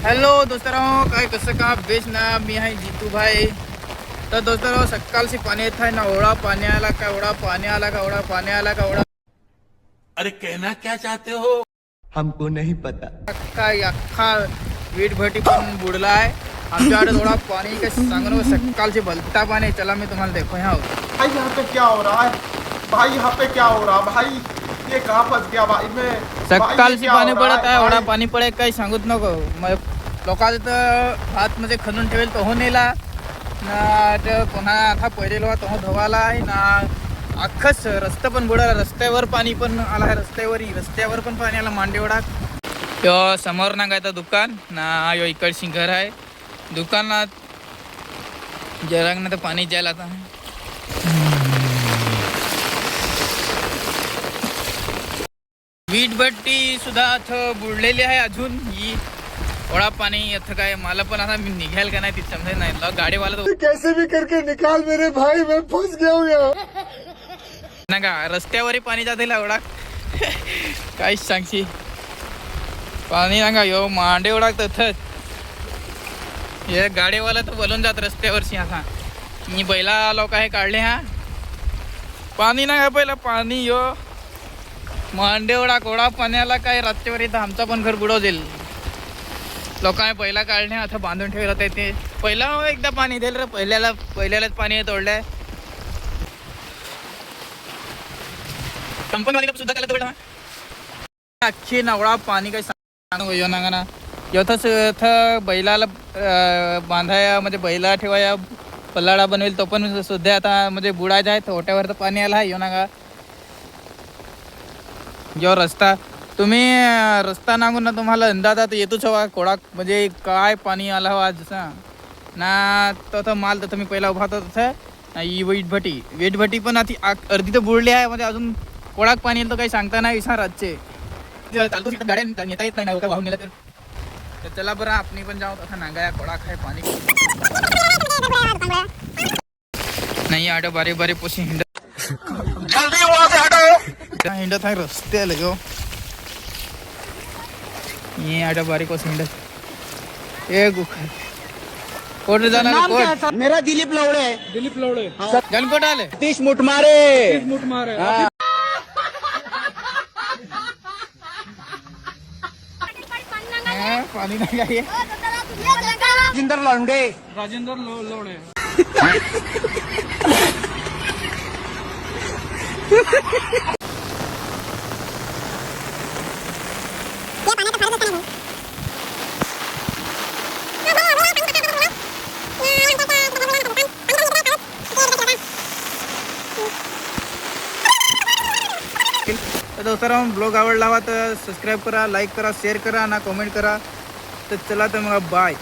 Hello दोस्तरांनो, काय कसं का बेस ना. मी आहे जितू भाई. तर दोस्तरांनो, सकाळची पाणी येत आहे ना. ओढा पाणी आला का ओढा पाणी आला का ओढा पाणी आला का ओढा. अरे कहना क्या चाहते हो? हमको नहीं पता. अख्खा वीट भटी पण बुडला आहे आमच्याकडे. थोडा पाणी काय सांगू सकाळची भलता पाणी. चला मी तुम्हाला देखो यहाँ भाई यहाँ पे क्या हो रहा है भाई? यहाँ पे क्या हो रहा है भाई? ये कहाँ फंस गया भाई मैं? सकाळची पाणी पडत आहे. ओढा पाणी पडे काही सांगूच नको. लोकांचं तर हात मध्ये खणून ठेवेल तो हो नेला ना. कोणा आता पहिलेलो तो धवाला आहे ना. अख्खंच रस्ता पण बुडाला. रस्त्यावर पाणी पण आला आहे. रस्त्यावर पण पाणी आला. मांडेवडा यो समोर ना काय दुकान ना. यो इकडची घर आहे. दुकानात जरांग ना तर पाणी जायला आता. वीट भट्टी सुद्धा इथं बुडलेली आहे अजून. ही ओढा पाणी इथं काय मला पण आता मी निघाल का नाही ती समजेल नाही. गाडीवाला तो कैसे भी करके निकाल मेरे भाई, मैं फंस गया हूँ यहाँ. ना का रस्त्यावरही पाणी जाते एवढा काहीच सांगशी. पाणी ना का यो मांडे ओढाक इथंच. हे गाडीवाला तर बोलून जात रस्त्यावरशी. असा मी बैला लोक आहे काढले हा पाणी ना का. पहिला पाणी यो मांडेवडा कोडा पाण्याला काय रस्त्यावर इथं आमचा पण घर बुडवतील. लोकांनी पहिला काढणे आता बांधून ठेवलं होतं ते. पहिला एकदा पाणी दिलं रे. पहिल्यालाच पाणी तोडलंय. कंपनीवाले सुद्धा त्याला तोडलं. अख्खी नवळा पाणी काही सांगू यो ना ना. योथच इथं बैलाला बांधाया म्हणजे बैला ठेवाया पल्लाडा बनवेल तो पण सुद्धा आता म्हणजे बुडायचा आहे. ओट्यावर तर पाणी आला आहे यो ना का. जो रस्ता तुम्ही रस्ता नागून ना तुम्हाला अंदाजा तर येतोच हवा कोडा म्हणजे काय पाणी आला हवा जसा ना. तो माल तर तुम्ही पहिला उभा होता तसं ना. ही वीट भटी पण आधी अर्धी तर बुडली आहे. म्हणजे अजून कोडाक पाणी येईल तर काही सांगता नाही. विचार रातचे चालतो गाड्या नेता येत नाही का वाहून नेला तर चला बरं आपण पण जाऊ. तसा नागाया कोडाक आहे पाणी नाही. आडो बारी बारी पोशी हिंडत आहे रस्ते आले गो. ये आडो बारी कोस हिंडत ए गुखा कोट जाणार कोट. मेरा दिलीप लवड़े है. दिलीप लवड़े. गणकोट आले. तीस मुठ मारे. मुठ मारे. पाणी नाही काय. राजेंद्र लौंडे. राजेंद्र लवड़े. तर दोस्तरांनो, ब्लॉग आवडला हवा तर सबस्क्राईब करा, लाईक करा, शेअर करा ना कमेंट करा. तर चला तर मग बाय.